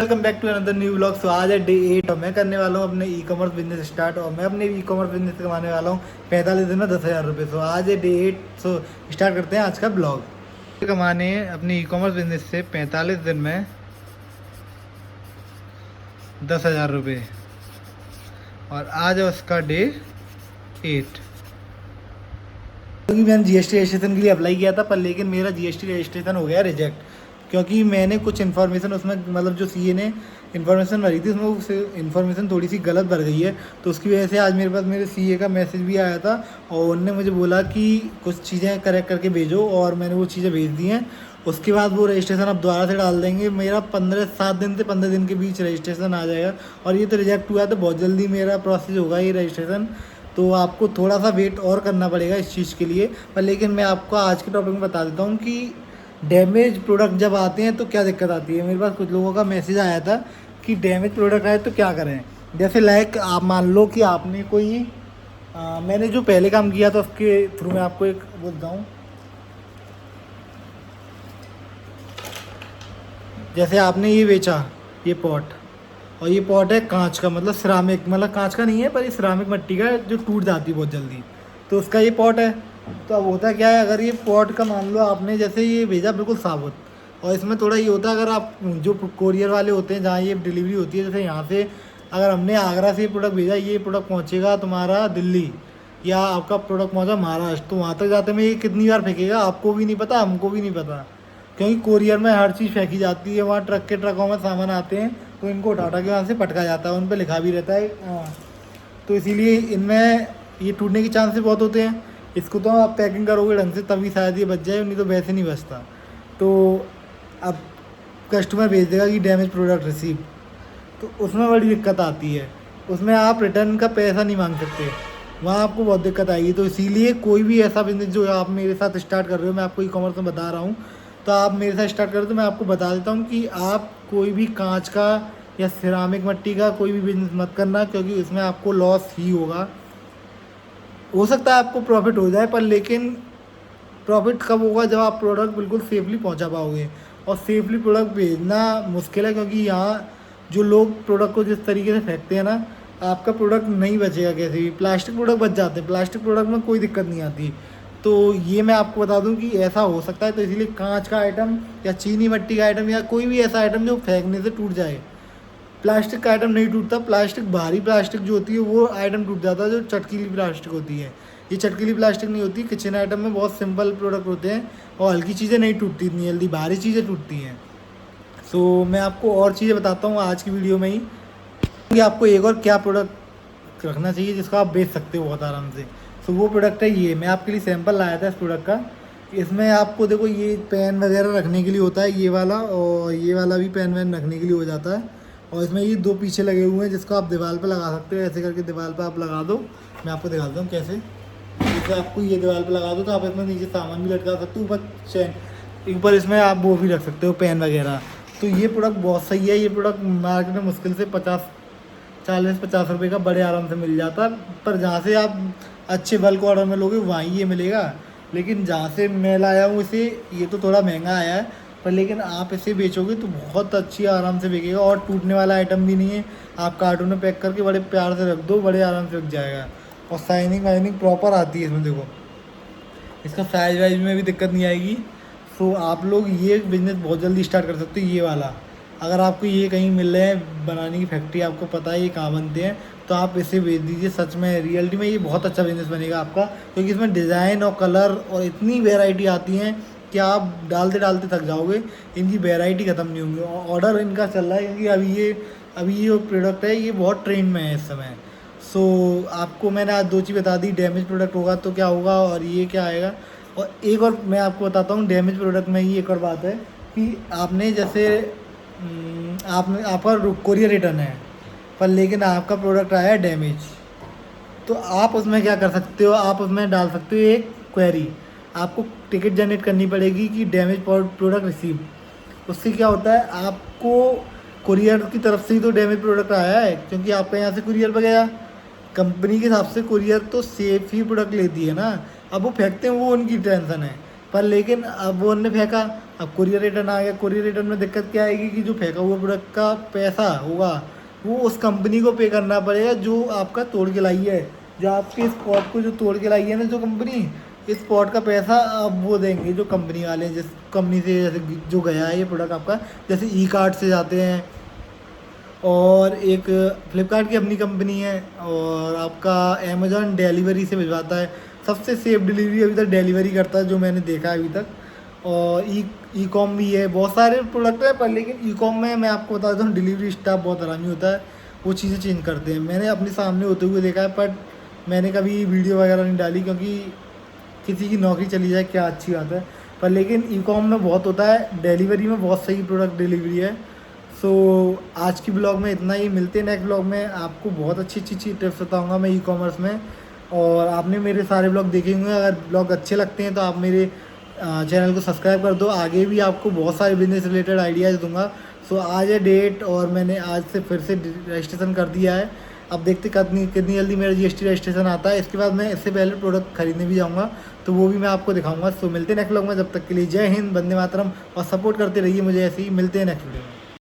Welcome back to another new vlog. So आज है day 8 और मैं करने वाला हूँ अपने ई कॉमर्स बिजनेस स्टार्ट। और मैं अपने ई कॉमर्स बिजनेस से कमाने वाला हूँ 45 दिन में 10,000 रुपये। सो आज है डे 8। सो स्टार्ट करते हैं आज का ब्लॉग। कमाने हैं अपने ई कॉमर्स बिजनेस से 45 दिन में 10,000 रुपये। और आज है उसका डे 8। क्योंकि मैंने जीएसटी रजिस्ट्रेशन के लिए अप्लाई किया था, पर लेकिन मेरा जीएसटी रजिस्ट्रेशन हो गया रिजेक्ट, क्योंकि मैंने कुछ इन्फॉर्मेशन उसमें मतलब जो सीए ने इन्फॉर्मेशन भरी थी उसमें इन्फॉर्मेशन थोड़ी सी गलत भर गई है। तो उसकी वजह से आज मेरे पास मेरे सीए का मैसेज भी आया था और उन्होंने मुझे बोला कि कुछ चीज़ें करेक्ट करके भेजो, और मैंने वो चीज़ें भेज दी हैं। उसके बाद वो रजिस्ट्रेशन अब दोबारा से डाल देंगे। मेरा 7 दिन से 15 दिन के बीच रजिस्ट्रेशन आ जाएगा। और ये तो रिजेक्ट हुआ तो बहुत जल्दी मेरा प्रोसेस होगा ये रजिस्ट्रेशन। तो आपको थोड़ा सा वेट और करना पड़ेगा इस चीज़ के लिए। पर लेकिन मैं आपको आज के टॉपिक में बता देता हूँ कि डैमेज प्रोडक्ट जब आते हैं तो क्या दिक्कत आती है। मेरे पास कुछ लोगों का मैसेज आया था कि डैमेज प्रोडक्ट आए तो क्या करें। जैसे लाइक आप मान लो कि आपने कोई मैंने जो पहले काम किया था उसके थ्रू मैं आपको एक बोलता हूँ। जैसे आपने ये बेचा ये पॉट, और ये पॉट है कांच का, मतलब सिरामिक, मतलब कांच का नहीं है पर ये सिरामिक मिट्टी का है जो टूट जाती है बहुत जल्दी। तो उसका ये पॉट है। तो अब होता क्या है, अगर ये पॉट का मान लो आपने जैसे ये भेजा बिल्कुल साबुत, और इसमें थोड़ा ये होता है अगर आप जो कोरियर वाले होते हैं जहाँ ये डिलीवरी होती है, जैसे यहाँ से अगर हमने आगरा से ये प्रोडक्ट भेजा, ये प्रोडक्ट पहुँचेगा तुम्हारा दिल्ली या आपका प्रोडक्ट पहुँचा महाराष्ट्र, तो वहाँ तक जाते में ये कितनी बार फेंकेगा आपको भी नहीं पता, हमको भी नहीं पता, क्योंकि कोरियर में हर चीज़ फेंकी जाती है। वहाँ ट्रक के ट्रकों में सामान आते हैं तो इनको उठा उठा के वहाँ से पटका जाता है, उन पर लिखा भी रहता है। तो इसीलिए इनमें ये टूटने के चांसेस बहुत होते हैं। इसको तो आप पैकिंग करोगे ढंग से तभी शायद ये बच जाए, नहीं तो वैसे नहीं बचता। तो अब कस्टमर भेज देगा कि डैमेज प्रोडक्ट रिसीव, तो उसमें बड़ी दिक्कत आती है। उसमें आप रिटर्न का पैसा नहीं मांग सकते, वहाँ आपको बहुत दिक्कत आएगी। तो इसीलिए कोई भी ऐसा बिजनेस जो आप मेरे साथ स्टार्ट कर रहे हो, मैं आपको ई कॉमर्स में बता रहा हूँ, तो आप मेरे साथ स्टार्ट करो तो मैं आपको बता देता हूँ कि आप कोई भी कांच का या सिरामिक मिट्टी का कोई भी बिजनेस मत करना, क्योंकि उसमें आपको लॉस ही होगा। हो सकता है आपको प्रॉफिट हो जाए, पर लेकिन प्रॉफिट कब होगा जब आप प्रोडक्ट बिल्कुल सेफली पहुंचा पाओगे। और सेफली प्रोडक्ट भेजना मुश्किल है, क्योंकि यहाँ जो लोग प्रोडक्ट को जिस तरीके से फेंकते हैं ना, आपका प्रोडक्ट नहीं बचेगा कैसे भी। प्लास्टिक प्रोडक्ट बच जाते हैं, प्लास्टिक प्रोडक्ट में कोई दिक्कत नहीं आती। तो ये मैं आपको बता दूं कि ऐसा हो सकता है। तो इसीलिए कांच का आइटम या चीनी मिट्टी का आइटम या कोई भी ऐसा आइटम जो फेंकने से टूट जाए, प्लास्टिक का आइटम नहीं टूटता। प्लास्टिक भारी प्लास्टिक जो होती है वो आइटम टूट जाता है, जो चटकीली प्लास्टिक होती है। ये चटकीली प्लास्टिक नहीं होती। किचन आइटम में बहुत सिंपल प्रोडक्ट होते हैं और हल्की चीज़ें नहीं टूटती इतनी जल्दी, भारी चीज़ें टूटती हैं। सो मैं आपको और चीज़ें बताता हूँ आज की वीडियो में ही कि आपको एक और क्या प्रोडक्ट रखना चाहिए जिसको आप बेच सकते हो बहुत आराम से। सो वो प्रोडक्ट है ये। मैं आपके लिए सैंपल लाया था इस प्रोडक्ट का। इसमें आपको देखो ये पेन वगैरह रखने के लिए होता है ये वाला, और ये वाला भी पेन वैन रखने के लिए हो जाता है। और इसमें ये 2 पीछे लगे हुए हैं जिसको आप दीवार पे लगा सकते हो। ऐसे करके दीवार पे आप लगा दो। मैं आपको दिखाता हूँ कैसे। जैसे आपको ये दीवार पे लगा दो तो आप इसमें नीचे सामान भी लटका सकते हो, ऊपर चैन, ऊपर इसमें आप वो भी रख सकते हो पेन वगैरह। तो ये प्रोडक्ट बहुत सही है। ये प्रोडक्ट मार्केट में मुश्किल से 40-50 रुपये का बड़े आराम से मिल जाता है। पर जहाँ से आप अच्छे बल्क ऑर्डर में लोगे वहीं ये मिलेगा। लेकिन जहाँ से मैं लाया हूँ इसे, ये तो थोड़ा महंगा आया है, पर लेकिन आप इसे बेचोगे तो बहुत अच्छी आराम से बिकेगा। और टूटने वाला आइटम भी नहीं है। आप कार्टून में पैक करके बड़े प्यार से रख दो, बड़े आराम से बिक जाएगा। और शाइनिंग वाइनिंग प्रॉपर आती है इसमें, देखो इसका साइज वाइज में भी दिक्कत नहीं आएगी। सो आप लोग ये बिज़नेस बहुत जल्दी स्टार्ट कर सकते हो। ये वाला अगर आपको ये कहीं मिल रहे हैं, बनाने की फैक्ट्री आपको पता है ये कहाँ बनते हैं, तो आप इसे बेच दीजिए। सच में रियलिटी में ये बहुत अच्छा बिजनेस बनेगा आपका, क्योंकि इसमें डिज़ाइन और कलर और इतनी वेराइटी आती हैं कि आप डालते डालते थक जाओगे। इनकी वेराइटी ख़त्म नहीं होंगी। ऑर्डर इनका चल रहा है क्योंकि अभी ये प्रोडक्ट है ये बहुत ट्रेंड में है इस समय। सो आपको मैंने आज 2 चीज़ बता दी। डैमेज प्रोडक्ट होगा तो क्या होगा और ये क्या आएगा। और एक और मैं आपको बताता हूँ डैमेज प्रोडक्ट में ही एक और बात है कि आपने जैसे आपने आपका कोरियर रिटर्न है, पर लेकिन आपका प्रोडक्ट आया है डैमेज, तो आप उसमें क्या कर सकते हो, आप उसमें डाल सकते हो एक क्वेरी। आपको टिकट जनरेट करनी पड़ेगी कि डैमेज प्रोडक्ट रिसीव। उससे क्या होता है, आपको कुरियर की तरफ से ही तो डैमेज प्रोडक्ट आया है, क्योंकि आपका यहाँ से कुरियर पर गया। कंपनी के हिसाब से कुरियर तो सेफ ही प्रोडक्ट लेती है ना। अब वो फेंकते हैं वो उनकी टेंशन है, पर लेकिन अब वो उन्होंने फेंका, अब कुरियर रिटर्न आ गया। कुरियर रिटर्न में दिक्कत क्या आएगी कि जो फेंका हुआ प्रोडक्ट का पैसा होगा वो उस कंपनी को पे करना पड़ेगा जो आपका तोड़ के लाई है, जो आपके इस पॉट को जो तोड़ के लाई है ना जो कंपनी, इस पॉट का पैसा अब वो देंगे जो कंपनी वाले हैं, जिस कंपनी से जैसे जो गया है ये प्रोडक्ट आपका, जैसे ई कार्ट से जाते हैं, और एक फ्लिपकार्ट की अपनी कंपनी है, और आपका अमेज़ॉन डिलीवरी से भिजवाता है। सबसे सेफ डिलीवरी अभी तक डिलीवरी करता है जो मैंने देखा है अभी तक। और ई कॉम भी है, बहुत सारे प्रोडक्ट है, पर लेकिन ई कॉम में मैं आपको बता दूँ डिलीवरी स्टाफ बहुत आरामी होता है, वो चीज़ें चेंज करते हैं। मैंने अपने सामने होते हुए देखा है, बट मैंने कभी वीडियो वगैरह नहीं डाली क्योंकि किसी की नौकरी चली जाए क्या अच्छी बात है। पर लेकिन ई कॉम में बहुत होता है, डिलीवरी में बहुत सही प्रोडक्ट डिलीवरी है। सो आज की ब्लॉग में इतना ही, मिलते हैं नेक्स्ट ब्लॉग में। आपको बहुत अच्छी अच्छी टिप्स बताऊंगा मैं ई कॉमर्स में। और आपने मेरे सारे ब्लॉग देखे होंगे, अगर ब्लॉग अच्छे लगते हैं तो आप मेरे चैनल को सब्सक्राइब कर दो। आगे भी आपको बहुत सारे बिजनेस रिलेटेड आइडियाज़ दूंगा। सो आज है डेट और मैंने आज से फिर से रजिस्ट्रेशन कर दिया है। अब देखते कितनी कितनी जल्दी मेरा GST रजिस्ट्रेशन आता है। इसके बाद मैं इससे पहले प्रोडक्ट खरीदने भी जाऊँगा, तो वो भी मैं आपको दिखाऊंगा। सो मिलते हैं नेक्स्ट ब्लॉग में, जब तक के लिए जय हिंद, वंदे मातरम, और सपोर्ट करते रहिए मुझे ऐसे ही। मिलते हैं नेक्स्ट वीडियो में।